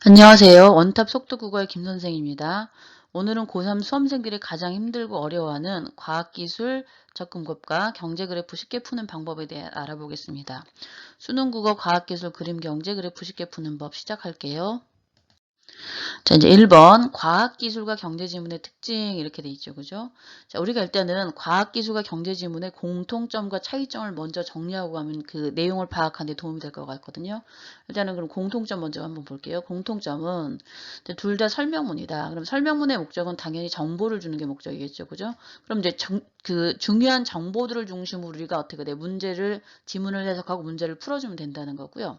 안녕하세요. 원탑 속도국어의 김선생입니다. 오늘은 고3 수험생들이 가장 힘들고 어려워하는 과학기술 접근법과 경제그래프 쉽게 푸는 방법에 대해 알아보겠습니다. 수능국어 과학기술 그림경제 그래프 쉽게 푸는 법 시작할게요. 자, 이제 1번 과학기술과 경제지문의 특징 이렇게 돼 있죠. 그죠? 자, 우리가 일단은 과학기술과 경제지문의 공통점과 차이점을 먼저 정리하고 가면 그 내용을 파악하는 데 도움이 될 것 같거든요. 일단은 그럼 공통점 먼저 한번 볼게요. 공통점은 둘 다 설명문이다. 그럼 설명문의 목적은 당연히 정보를 주는 게 목적이겠죠. 그죠? 그럼 이제 그 중요한 정보들을 중심으로 우리가 어떻게 돼? 문제를 지문을 해석하고 문제를 풀어주면 된다는 거고요.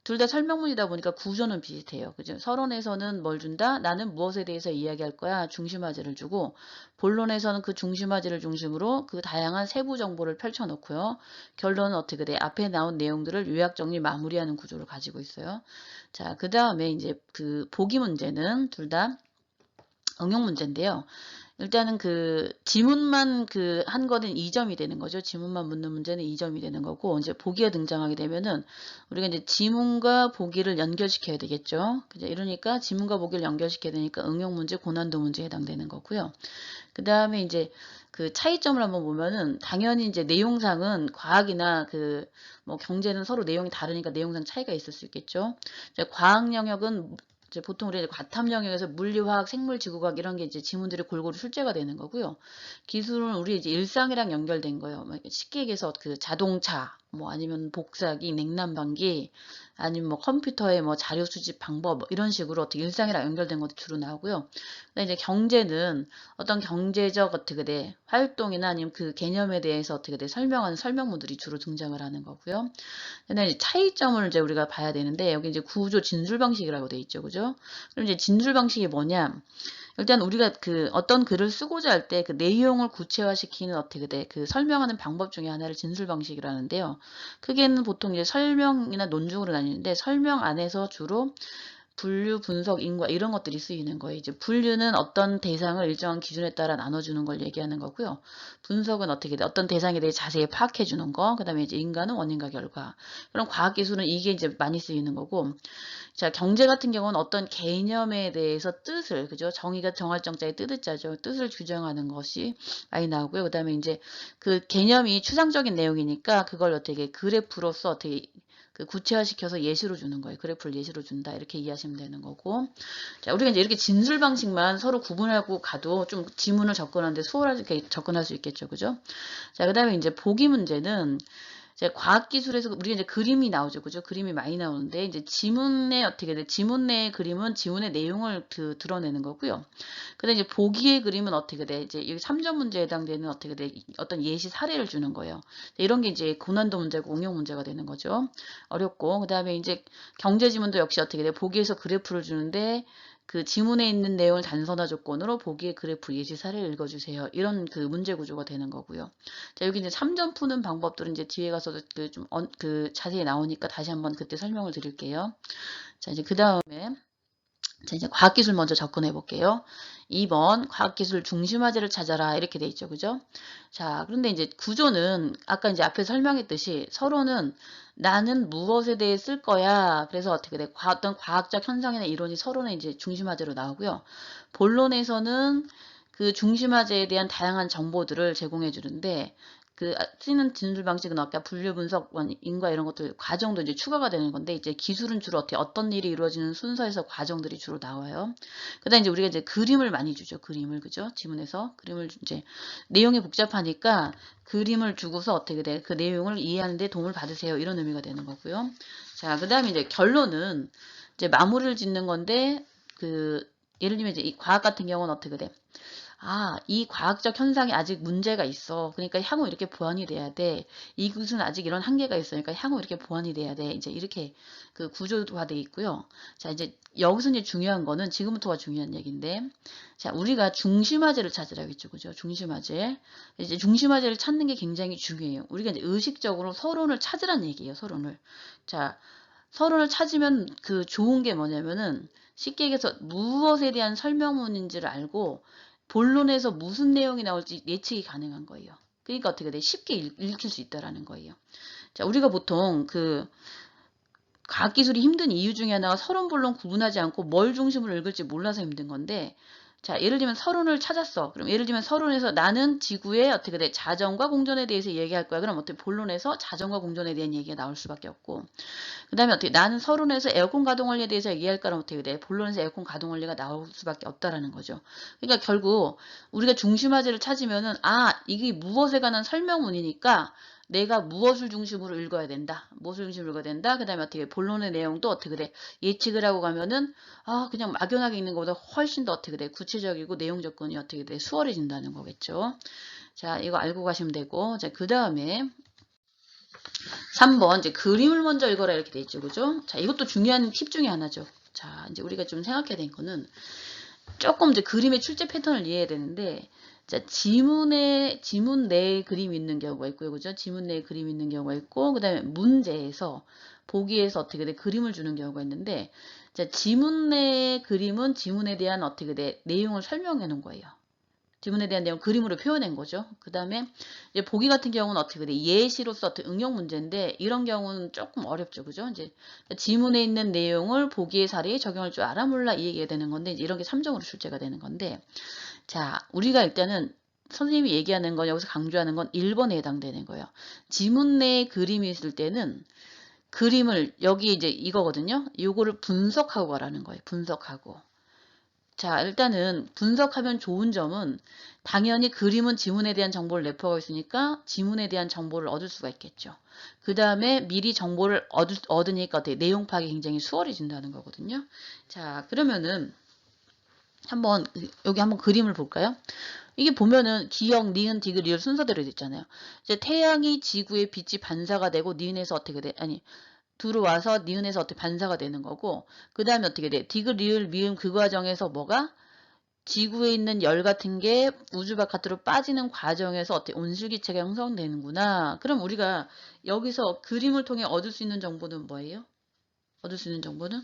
둘 다 설명문이다 보니까 구조는 비슷해요. 그죠? 서론에서는 뭘 준다? 나는 무엇에 대해서 이야기할 거야? 중심화제를 주고, 본론에서는 그 중심화제를 중심으로 그 다양한 세부 정보를 펼쳐놓고요. 결론은 어떻게 돼? 앞에 나온 내용들을 요약 정리 마무리하는 구조를 가지고 있어요. 자, 그 다음에 이제 그 보기 문제는 둘 다 응용 문제인데요. 일단은 그 지문만 그 한 거는 2점이 되는 거죠. 지문만 묻는 문제는 2점이 되는 거고, 이제 보기가 등장하게 되면은 우리가 이제 지문과 보기를 연결시켜야 되겠죠. 그죠? 이러니까 지문과 보기를 연결시켜야 되니까 응용 문제, 고난도 문제에 해당되는 거고요. 그 다음에 이제 그 차이점을 한번 보면은 당연히 이제 내용상은 과학이나 그 뭐 경제는 서로 내용이 다르니까 내용상 차이가 있을 수 있겠죠. 이제 과학 영역은 이제 보통 우리 과탐 영역에서 물리화학, 생물, 지구과학 이런 게 이제 지문들이 골고루 출제가 되는 거고요. 기술은 우리 이제 일상이랑 연결된 거예요. 뭐 쉽게 얘기해서 그 자동차, 뭐 아니면 복사기, 냉난방기, 아니면 뭐 컴퓨터의 뭐 자료 수집 방법 뭐 이런 식으로 어떻게 일상이랑 연결된 것도 주로 나오고요. 근데 이제 경제는 어떤 경제적 어떻게 돼 활동이나 아니면 그 개념에 대해서 어떻게 돼 설명하는 설명문들이 주로 등장을 하는 거고요. 근데 이제 차이점을 이제 우리가 봐야 되는데 여기 이제 구조 진술 방식이라고 돼 있죠, 그죠? 그럼 이제 진술 방식이 뭐냐? 일단 우리가 그 어떤 글을 쓰고자 할 때 그 내용을 구체화시키는 어떻게 돼 그 설명하는 방법 중에 하나를 진술 방식이라는데요. 크게는 보통 이제 설명이나 논증으로 나뉘는데 설명 안에서 주로 분류, 분석, 인과 이런 것들이 쓰이는 거예요. 이제 분류는 어떤 대상을 일정한 기준에 따라 나눠주는 걸 얘기하는 거고요. 분석은 어떻게 돼? 어떤 대상에 대해 자세히 파악해 주는 거. 그다음에 이제 인과는 원인과 결과. 그럼 과학 기술은 이게 이제 많이 쓰이는 거고. 자, 경제 같은 경우는 어떤 개념에 대해서 뜻을, 그죠? 정의가 정할 정자의 뜻을 짜죠. 뜻을 규정하는 것이 많이 나오고요. 그다음에 이제 그 개념이 추상적인 내용이니까 그걸 어떻게 그래프로서 어떻게 그 구체화시켜서 예시로 주는 거예요. 그래프를 예시로 준다. 이렇게 이해하시면 되는 거고. 자, 우리가 이제 이렇게 진술 방식만 서로 구분하고 가도 좀 지문을 접근하는데 수월하게 접근할 수 있겠죠. 그죠? 자, 그 다음에 이제 보기 문제는 이제 과학기술에서 우리가 이제 그림이 나오죠. 그죠? 그림이 많이 나오는데 이제 지문에 어떻게 돼? 지문 내의 그림은 지문의 내용을 그 드러내는 거고요. 근데 이제 보기의 그림은 어떻게 돼? 이제 여기 3점 문제에 해당되는 어떻게 돼? 어떤 예시 사례를 주는 거예요. 이런 게 이제 고난도 문제고 응용 문제가 되는 거죠. 어렵고 그다음에 이제 경제 지문도 역시 어떻게 돼? 보기에서 그래프를 주는데 그 지문에 있는 내용을 단서나 조건으로 보기의 그래프 예시 사례를 읽어주세요. 이런 그 문제 구조가 되는 거고요. 자, 여기 이제 3점 푸는 방법들은 이제 뒤에 가서 그 자세히 나오니까 다시 한번 그때 설명을 드릴게요. 자, 이제 그 다음에 자, 이제 과학기술 먼저 접근해 볼게요. 2번 과학기술 중심화제를 찾아라 이렇게 돼 있죠. 그죠? 자, 그런데 이제 구조는 아까 이제 앞에 설명했듯이 서로는 나는 무엇에 대해 쓸 거야. 그래서 어떻게 돼? 어떤 과학적 현상이나 이론이 서로는 이제 중심화제로 나오고요. 본론에서는 그 중심화제에 대한 다양한 정보들을 제공해 주는데 그 쓰는 진술 방식은 아까 분류 분석, 인과 이런 것들 과정도 이제 추가가 되는 건데 이제 기술은 주로 어떤 일이 이루어지는 순서에서 과정들이 주로 나와요. 그다음 이제 우리가 이제 그림을 많이 주죠. 그림을 그죠? 지문에서 그림을 이제 내용이 복잡하니까 그림을 주고서 어떻게 돼? 그 내용을 이해하는 데 도움을 받으세요. 이런 의미가 되는 거고요. 자, 그다음에 이제 결론은 이제 마무리를 짓는 건데 그 예를 들면 이제 이 과학 같은 경우는 어떻게 돼? 아, 이 과학적 현상이 아직 문제가 있어. 그러니까 향후 이렇게 보완이 돼야 돼. 이 기술은 아직 이런 한계가 있으니까 향후 이렇게 보완이 돼야 돼. 이제 이렇게 그 구조화돼 있고요. 자, 이제 여기서 이제 중요한 거는 지금부터가 중요한 얘기인데, 자, 우리가 중심화제를 찾으라고 했죠, 그죠? 중심화제. 이제 중심화제를 찾는 게 굉장히 중요해요. 우리가 이제 의식적으로 서론을 찾으라는 얘기예요, 서론을. 자, 서론을 찾으면 그 좋은 게 뭐냐면은 쉽게 얘기해서 무엇에 대한 설명문인지를 알고 본론에서 무슨 내용이 나올지 예측이 가능한 거예요. 그러니까 어떻게 돼? 쉽게 읽힐 수 있다라는 거예요. 자, 우리가 보통 그 과학기술이 힘든 이유 중에 하나가 서론본론 구분하지 않고 뭘 중심으로 읽을지 몰라서 힘든 건데, 자, 예를 들면 서론을 찾았어. 그럼 예를 들면 서론에서 나는 지구의 어떻게 돼? 자전과 공전에 대해서 얘기할 거야. 그럼 어떻게 본론에서 자전과 공전에 대한 얘기가 나올 수밖에 없고, 그 다음에 어떻게 나는 서론에서 에어컨 가동 원리에 대해서 얘기할 거라면 어떻게 돼? 본론에서 에어컨 가동 원리가 나올 수밖에 없다라는 거죠. 그러니까 결국 우리가 중심화제를 찾으면은 이게 무엇에 관한 설명문이니까 내가 무엇을 중심으로 읽어야 된다. 무엇을 중심으로 읽어야 된다. 그 다음에 어떻게 본론의 내용도 어떻게 돼? 예측을 하고 가면은 그냥 막연하게 읽는 것보다 훨씬 더 어떻게 돼? 구체적이고 내용 접근이 어떻게 돼? 수월해진다는 거겠죠. 자, 이거 알고 가시면 되고, 자, 그 다음에 3번 이제 그림을 먼저 읽어라 이렇게 돼 있죠. 그죠? 자, 이것도 중요한 팁 중에 하나죠. 자, 이제 우리가 좀 생각해야 될 거는 조금 이제 그림의 출제 패턴을 이해해야 되는데, 자, 지문 내에 그림이 있는 경우가 있고요. 그죠? 지문 내에 그림이 있는 경우가 있고, 그 다음에 문제에서 보기에서 어떻게 돼? 그림을 주는 경우가 있는데, 자, 지문 내의 그림은 지문에 대한 어떻게 돼? 내용을 설명해 놓은 거예요. 지문에 대한 내용 그림으로 표현한 거죠. 그 다음에 이제 보기 같은 경우는 어떻게 돼? 예시로서 어떤 응용 문제인데 이런 경우는 조금 어렵죠. 그죠? 이제 지문에 있는 내용을 보기의 사례에 적용할 줄 알아 몰라 이 얘기가 되는 건데 이제 이런 게 3점으로 출제가 되는 건데 자, 우리가 일단은 선생님이 얘기하는 건 여기서 강조하는 건 1번에 해당되는 거예요. 지문 내에 그림이 있을 때는 그림을 여기 이제 이거거든요. 요거를 분석하고 가라는 거예요. 분석하고. 자, 일단은 분석하면 좋은 점은 당연히 그림은 지문에 대한 정보를 내포하고 있으니까 지문에 대한 정보를 얻을 수가 있겠죠. 그 다음에 미리 정보를 얻으니까 어떻게 내용 파악이 굉장히 수월해진다는 거거든요. 자, 그러면은 여기 한번 그림을 볼까요? 이게 보면은 기역, 니은, 디귿, 리을 순서대로 있잖아요. 이제 태양이 지구에 빛이 반사가 되고 니은에서 어떻게 돼? 들어와서 니은에서 어떻게 반사가 되는 거고 그 다음에 어떻게 돼? 디귿, 리을, 미음 그 과정에서 뭐가? 지구에 있는 열 같은 게 우주 바깥으로 빠지는 과정에서 어떻게 온실기체가 형성되는구나. 그럼 우리가 여기서 그림을 통해 얻을 수 있는 정보는 뭐예요? 얻을 수 있는 정보는?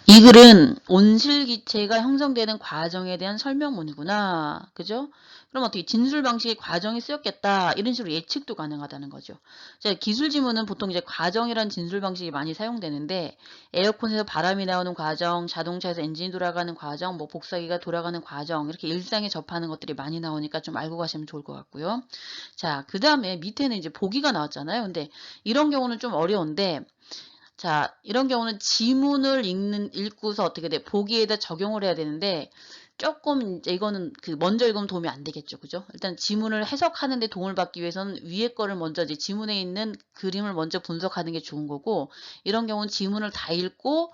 이 글은 온실기체가 형성되는 과정에 대한 설명문이구나. 그죠? 그럼 어떻게 진술 방식의 과정이 쓰였겠다. 이런 식으로 예측도 가능하다는 거죠. 자, 기술 지문은 보통 이제 과정이란 진술 방식이 많이 사용되는데 에어컨에서 바람이 나오는 과정, 자동차에서 엔진이 돌아가는 과정, 뭐 복사기가 돌아가는 과정 이렇게 일상에 접하는 것들이 많이 나오니까 좀 알고 가시면 좋을 것 같고요. 자, 그 다음에 밑에는 이제 보기가 나왔잖아요. 근데 이런 경우는 좀 어려운데 자, 이런 경우는 지문을 읽고서 어떻게 돼? 보기에다 적용을 해야 되는데, 조금, 이제 이거는 먼저 읽으면 도움이 안 되겠죠. 그죠? 일단 지문을 해석하는데 도움을 받기 위해서는 위에 거를 먼저 이제 지문에 있는 그림을 먼저 분석하는 게 좋은 거고, 이런 경우는 지문을 다 읽고,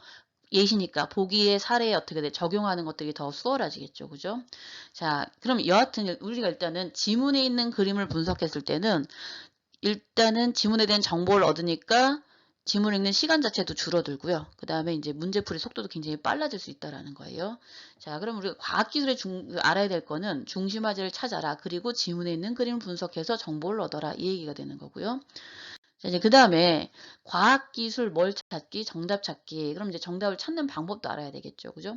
예시니까 보기의 사례에 어떻게 돼? 적용하는 것들이 더 수월해지겠죠. 그죠? 자, 그럼 여하튼 우리가 일단은 지문에 있는 그림을 분석했을 때는, 일단은 지문에 대한 정보를 얻으니까 지문 읽는 시간 자체도 줄어들고요. 그 다음에 이제 문제풀이 속도도 굉장히 빨라질 수 있다라는 거예요. 자, 그럼 우리가 과학기술에 알아야 될 거는 중심화제를 찾아라. 그리고 지문에 있는 그림을 분석해서 정보를 얻어라. 이 얘기가 되는 거고요. 자, 이제 그 다음에 과학기술 뭘 찾기? 정답 찾기. 그럼 이제 정답을 찾는 방법도 알아야 되겠죠. 그죠?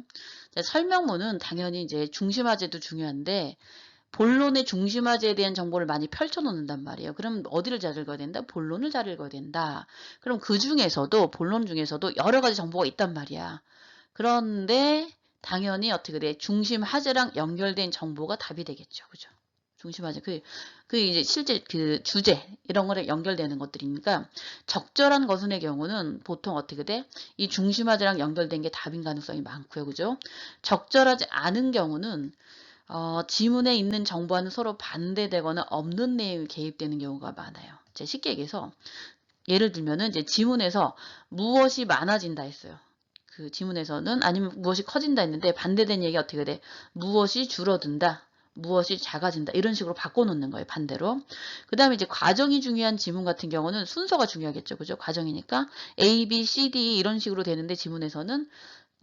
자, 설명문은 당연히 이제 중심화제도 중요한데 본론의 중심화제에 대한 정보를 많이 펼쳐놓는단 말이에요. 그럼 어디를 잘 읽어야 된다? 본론을 잘 읽어야 된다. 그럼 그 중에서도 본론 중에서도 여러 가지 정보가 있단 말이야. 그런데 당연히 어떻게 돼? 중심화제랑 연결된 정보가 답이 되겠죠. 그죠? 중심화제. 그 이제 실제 그 주제 이런 거랑 연결되는 것들이니까 적절한 거순의 경우는 보통 어떻게 돼? 이 중심화제랑 연결된 게 답인 가능성이 많고요. 그죠? 적절하지 않은 경우는 지문에 있는 정보와는 서로 반대되거나 없는 내용이 개입되는 경우가 많아요. 쉽게 얘기해서 예를 들면은 이제 지문에서 무엇이 많아진다 했어요. 그 지문에서는 아니면 무엇이 커진다 했는데 반대된 얘기가 어떻게 돼? 무엇이 줄어든다. 무엇이 작아진다. 이런 식으로 바꿔놓는 거예요. 반대로. 그 다음에 이제 과정이 중요한 지문 같은 경우는 순서가 중요하겠죠. 그죠? 과정이니까 A, B, C, D 이런 식으로 되는데 지문에서는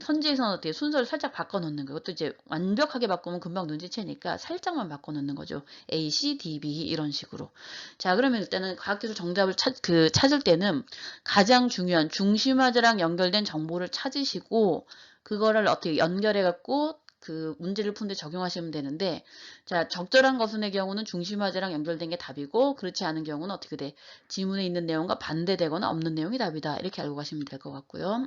선지에서는 어떻게 순서를 살짝 바꿔놓는 거예요. 그것도 이제 완벽하게 바꾸면 금방 눈치채니까 살짝만 바꿔놓는 거죠. A, C, D, B 이런 식으로. 자, 그러면 일단은 과학기술 정답을 찾을 때는 가장 중요한 중심화제랑 연결된 정보를 찾으시고 그거를 어떻게 연결해갖고 그 문제를 푸는데 적용하시면 되는데, 자, 적절한 거순의 경우는 중심화제랑 연결된 게 답이고, 그렇지 않은 경우는 어떻게 돼? 지문에 있는 내용과 반대되거나 없는 내용이 답이다. 이렇게 알고 가시면 될 것 같고요.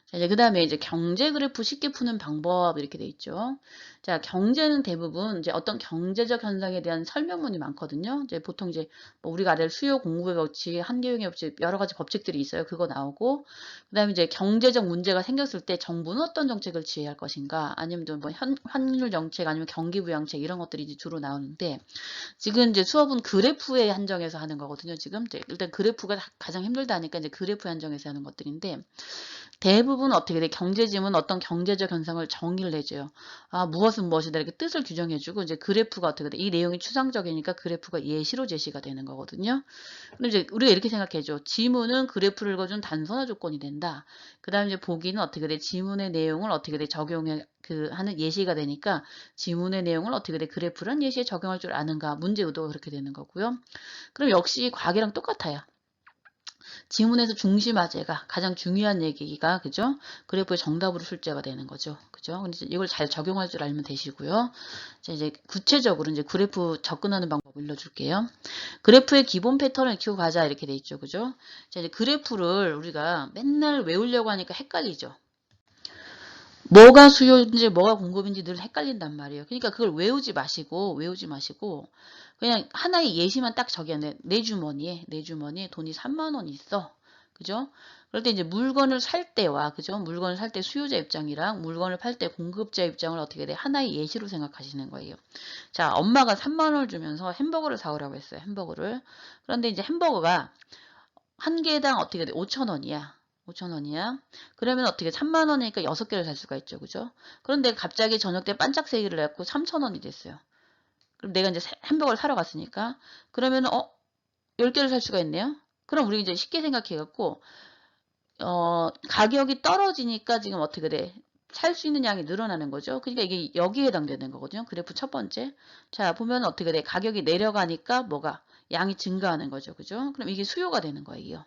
자, 이제 그 다음에 이제 경제 그래프 쉽게 푸는 방법 이렇게 돼 있죠. 자, 경제는 대부분 이제 어떤 경제적 현상에 대한 설명문이 많거든요. 이제 보통 이제 뭐 우리가 알을 수요 공급의 법칙, 한계용의 법칙, 여러 가지 법칙들이 있어요. 그거 나오고, 그 다음에 이제 경제적 문제가 생겼을 때 정부는 어떤 정책을 취할 것인가, 아니면 또 뭐 환율 정책, 아니면 경기 부양책 이런 것들이 이제 주로 나오는데, 지금 이제 수업은 그래프에 한정해서 하는 거거든요. 지금 이제 일단 그래프가 가장 힘들다니까 이제 그래프에 한정해서 하는 것들인데. 대부분 어떻게 돼? 경제지문 어떤 경제적 현상을 정의를 해줘요. 아, 무엇은 무엇이다 이렇게 뜻을 규정해주고 이제 그래프가 어떻게 돼? 이 내용이 추상적이니까 그래프가 예시로 제시가 되는 거거든요. 그럼 이제 우리가 이렇게 생각해줘. 지문은 그래프를 읽어준 단순화 조건이 된다. 그다음 이제 보기는 어떻게 돼? 지문의 내용을 어떻게 돼? 적용해 하는 예시가 되니까 지문의 내용을 어떻게 돼? 그래프란 예시에 적용할 줄 아는가? 문제 의도가 그렇게 되는 거고요. 그럼 역시 과학이랑 똑같아요. 지문에서 중심화제가 가장 중요한 얘기가 그죠? 그래프의 정답으로 출제가 되는 거죠. 그죠? 근데 이걸 잘 적용할 줄 알면 되시고요. 자, 이제 구체적으로 이제 그래프 접근하는 방법 알려줄게요. 그래프의 기본 패턴을 익히고 가자 이렇게 돼 있죠. 그죠? 자, 이제 그래프를 우리가 맨날 외우려고 하니까 헷갈리죠. 뭐가 수요인지 뭐가 공급인지 늘 헷갈린단 말이에요. 그러니까 그걸 외우지 마시고 그냥 하나의 예시만 딱 적여내. 내 주머니에 돈이 3만 원 있어. 그죠? 그럴 때 이제 물건을 살 때와 그죠? 물건을 살 때 수요자 입장이랑 물건을 팔 때 공급자 입장을 어떻게 돼? 하나의 예시로 생각하시는 거예요. 자, 엄마가 3만 원을 주면서 햄버거를 사오라고 했어요. 햄버거를. 그런데 이제 햄버거가 한 개당 어떻게 돼? 5천 원이야. 5천 원이야. 그러면 어떻게 3만 원이니까 6개를 살 수가 있죠. 그죠? 그런데 갑자기 저녁 때 반짝 세일을 해갖고 3천 원이 됐어요. 그럼 내가 이제 햄버거를 사러 갔으니까 그러면 10개를 살 수가 있네요. 그럼 우리 이제 쉽게 생각해갖고 가격이 떨어지니까 지금 어떻게 돼? 살 수 있는 양이 늘어나는 거죠. 그러니까 이게 여기에 해당되는 거거든요. 그래프 첫 번째. 자, 보면 어떻게 돼? 가격이 내려가니까 뭐가? 양이 증가하는 거죠. 그죠? 그럼 이게 수요가 되는 거예요.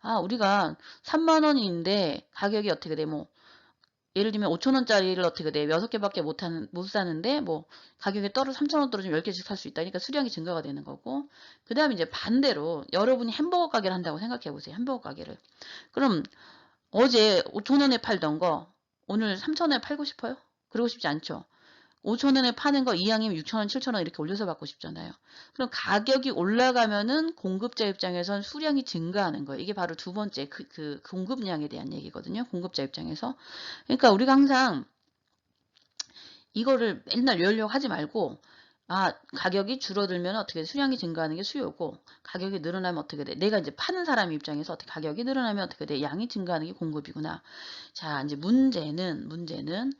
아, 우리가 3만 원인데 가격이 어떻게 돼? 뭐 예를 들면 5천 원짜리를 어떻게 돼? 6개밖에 못 사는데 뭐 가격이 3천 원 떨어지면 10개씩 살 수 있다니까 수량이 증가가 되는 거고. 그다음에 이제 반대로 여러분이 햄버거 가게를 한다고 생각해 보세요. 햄버거 가게를. 그럼 어제 5천 원에 팔던 거 오늘 3천 원에 팔고 싶어요? 그러고 싶지 않죠. 5천 원에 파는 거 이왕이면 6천 원, 7천 원 이렇게 올려서 받고 싶잖아요. 그럼 가격이 올라가면은 공급자 입장에선 수량이 증가하는 거예요. 이게 바로 두 번째 그 공급량에 대한 얘기거든요. 공급자 입장에서. 그러니까 우리가 항상 이거를 맨날 외우려고 하지 말고 아, 가격이 줄어들면 어떻게 돼? 수량이 증가하는 게 수요고 가격이 늘어나면 어떻게 돼? 내가 이제 파는 사람 입장에서 어떻게 가격이 늘어나면 어떻게 돼? 양이 증가하는 게 공급이구나. 자, 이제 문제는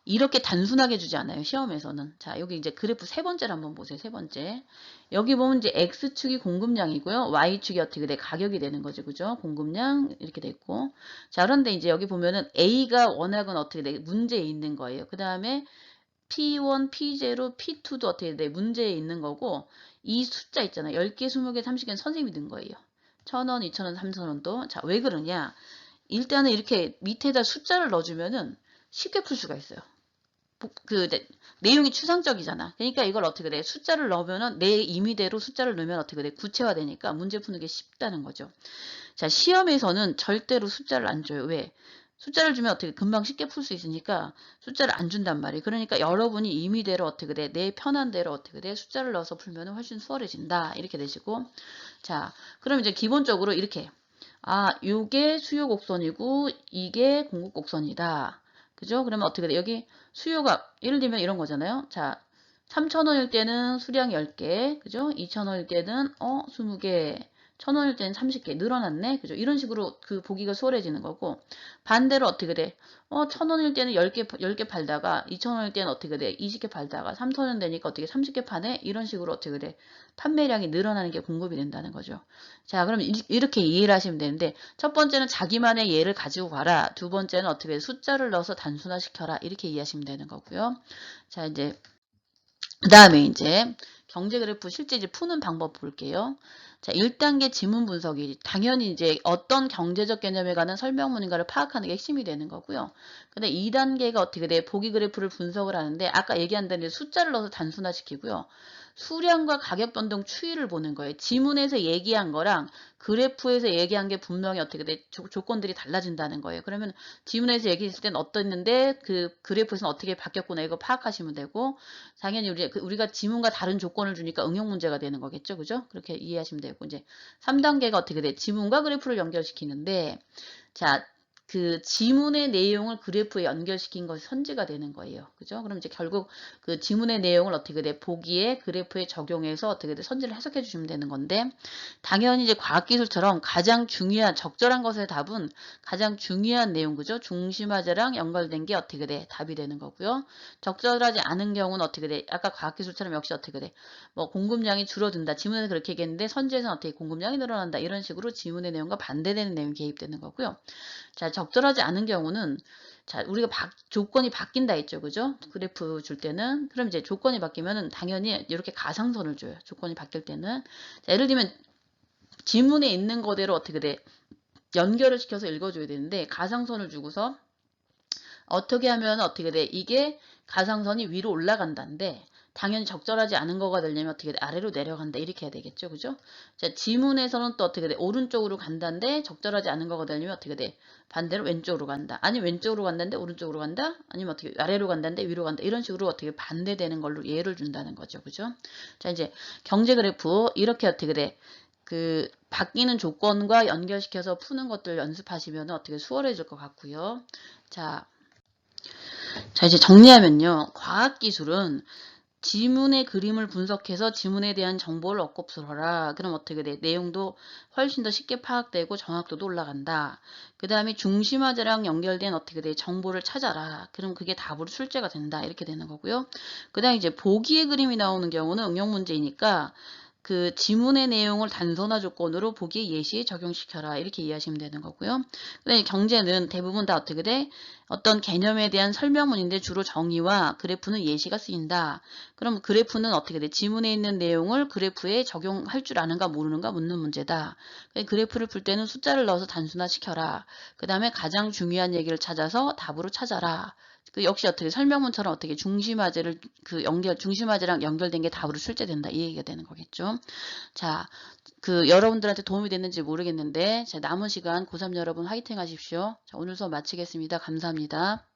이렇게 단순하게 주지 않아요. 시험에서는. 자, 여기 이제 그래프 세 번째를 한번 보세요. 세 번째. 여기 보면 이제 X축이 공급량이고요. Y축이 어떻게 돼? 가격이 되는 거죠. 그죠? 공급량 이렇게 됐고. 자, 그런데 이제 여기 보면은 A가 워낙은 어떻게 돼? 문제에 있는 거예요. 그 다음에 P1, P0, P2도 어떻게 돼? 문제에 있는 거고 이 숫자 있잖아요. 10개, 20개, 30개는 선생님이 든 거예요. 1,000원, 2,000원, 3,000원도. 자, 왜 그러냐? 일단은 이렇게 밑에다 숫자를 넣어주면은 쉽게 풀 수가 있어요. 내용이 추상적이잖아. 그러니까 이걸 어떻게 돼? 숫자를 넣으면은 내 임의대로 숫자를 넣으면 어떻게 돼? 구체화되니까 문제 푸는 게 쉽다는 거죠. 자, 시험에서는 절대로 숫자를 안 줘요. 왜? 숫자를 주면 어떻게 금방 쉽게 풀 수 있으니까 숫자를 안 준단 말이에요. 그러니까 여러분이 임의대로 어떻게 돼? 내 편한 대로 어떻게 돼? 숫자를 넣어서 풀면 훨씬 수월해진다. 이렇게 되시고. 자, 그럼 이제 기본적으로 이렇게. 아, 요게 수요 곡선이고 이게 공급 곡선이다. 그죠? 그러면 어떻게 돼? 여기 수요가 예를 들면 이런 거잖아요. 자, 3,000원일 때는 수량 10개, 그죠? 2,000원일 때는 20개, 1,000원일 때는 30개 늘어났네. 그죠? 이런 식으로 그 보기가 수월해지는 거고 반대로 어떻게 돼? 1,000원일 때는 10개 팔다가 2,000원일 때는 어떻게 돼? 20개 팔다가 3,000원 되니까 어떻게 30개 파네? 이런 식으로 어떻게 돼? 판매량이 늘어나는 게 공급이 된다는 거죠. 자, 그럼 이렇게 이해를 하시면 되는데 첫 번째는 자기만의 예를 가지고 가라. 두 번째는 어떻게 돼? 숫자를 넣어서 단순화시켜라. 이렇게 이해하시면 되는 거고요. 자, 이제 그 다음에 이제 경제 그래프 실제 이제 푸는 방법 볼게요. 자, 1단계 지문 분석이 당연히 이제 어떤 경제적 개념에 관한 설명문인가를 파악하는 게 핵심이 되는 거고요. 근데 2단계가 어떻게 돼? 보기 그래프를 분석을 하는데 아까 얘기한 대로 숫자를 넣어서 단순화시키고요. 수량과 가격 변동 추이를 보는 거예요. 지문에서 얘기한 거랑 그래프에서 얘기한 게 분명히 어떻게 돼? 조건들이 달라진다는 거예요. 그러면 지문에서 얘기했을 때는 어땠는데 그 그래프에서는 어떻게 바뀌었구나 이거 파악하시면 되고 당연히 우리가 지문과 다른 조건을 주니까 응용 문제가 되는 거겠죠. 그죠? 그렇게 이해하시면 되고 이제 3단계가 어떻게 돼? 지문과 그래프를 연결시키는데 자, 그 지문의 내용을 그래프에 연결시킨 것이 선지가 되는 거예요. 그죠? 그럼 이제 결국 그 지문의 내용을 어떻게 돼? 보기에 그래프에 적용해서 어떻게 돼? 선지를 해석해 주시면 되는 건데 당연히 이제 과학기술처럼 가장 중요한 적절한 것의 답은 가장 중요한 내용 그죠? 중심화제랑 연결된 게 어떻게 돼? 답이 되는 거고요. 적절하지 않은 경우는 어떻게 돼? 아까 과학기술처럼 역시 어떻게 돼? 뭐 공급량이 줄어든다. 지문에서 그렇게 얘기했는데 선지에서는 어떻게 공급량이 늘어난다. 이런 식으로 지문의 내용과 반대되는 내용이 개입되는 거고요. 자, 적절하지 않은 경우는 자, 우리가 조건이 바뀐다 했죠. 그죠? 그래프 줄 때는. 그럼 이제 조건이 바뀌면은 당연히 이렇게 가상선을 줘요. 조건이 바뀔 때는. 자, 예를 들면 지문에 있는 거대로 어떻게 돼? 연결을 시켜서 읽어줘야 되는데 가상선을 주고서 어떻게 하면 어떻게 돼? 이게 가상선이 위로 올라간다는데 당연히 적절하지 않은 거가 되려면 어떻게 돼? 아래로 내려간다. 이렇게 해야 되겠죠. 그죠? 자, 지문에서는 또 어떻게 돼? 오른쪽으로 간다는데 적절하지 않은 거가 되려면 어떻게 돼? 반대로 왼쪽으로 간다. 아니면 왼쪽으로 간다는데 오른쪽으로 간다? 아니면 어떻게 아래로 간다는데 위로 간다. 이런 식으로 어떻게 반대되는 걸로 예를 준다는 거죠. 그죠? 자, 이제 경제 그래프 이렇게 어떻게 돼? 그 바뀌는 조건과 연결시켜서 푸는 것들 연습하시면 어떻게 수월해질 것 같고요. 자, 이제 정리하면요. 과학기술은 지문의 그림을 분석해서 지문에 대한 정보를 얻고 풀어라. 그럼 어떻게 돼? 내용도 훨씬 더 쉽게 파악되고 정확도도 올라간다. 그 다음에 중심화제랑 연결된 어떻게 돼? 정보를 찾아라. 그럼 그게 답으로 출제가 된다. 이렇게 되는 거고요. 그 다음에 이제 보기의 그림이 나오는 경우는 응용 문제이니까 그 지문의 내용을 단선화 조건으로 보기 예시에 적용시켜라. 이렇게 이해하시면 되는 거고요. 근데 경제는 대부분 다 어떻게 돼? 어떤 개념에 대한 설명문인데 주로 정의와 그래프는 예시가 쓰인다. 그럼 그래프는 어떻게 돼? 지문에 있는 내용을 그래프에 적용할 줄 아는가 모르는가 묻는 문제다. 그래프를 풀 때는 숫자를 넣어서 단순화시켜라. 그 다음에 가장 중요한 얘기를 찾아서 답으로 찾아라. 그 역시 어떻게 설명문처럼 어떻게 중심화제를 중심화제랑 연결된 게 답으로 출제된다. 이 얘기가 되는 거겠죠. 자, 그 여러분들한테 도움이 됐는지 모르겠는데 자, 남은 시간 고3 여러분 화이팅 하십시오. 자, 오늘 수업 마치겠습니다. 감사합니다.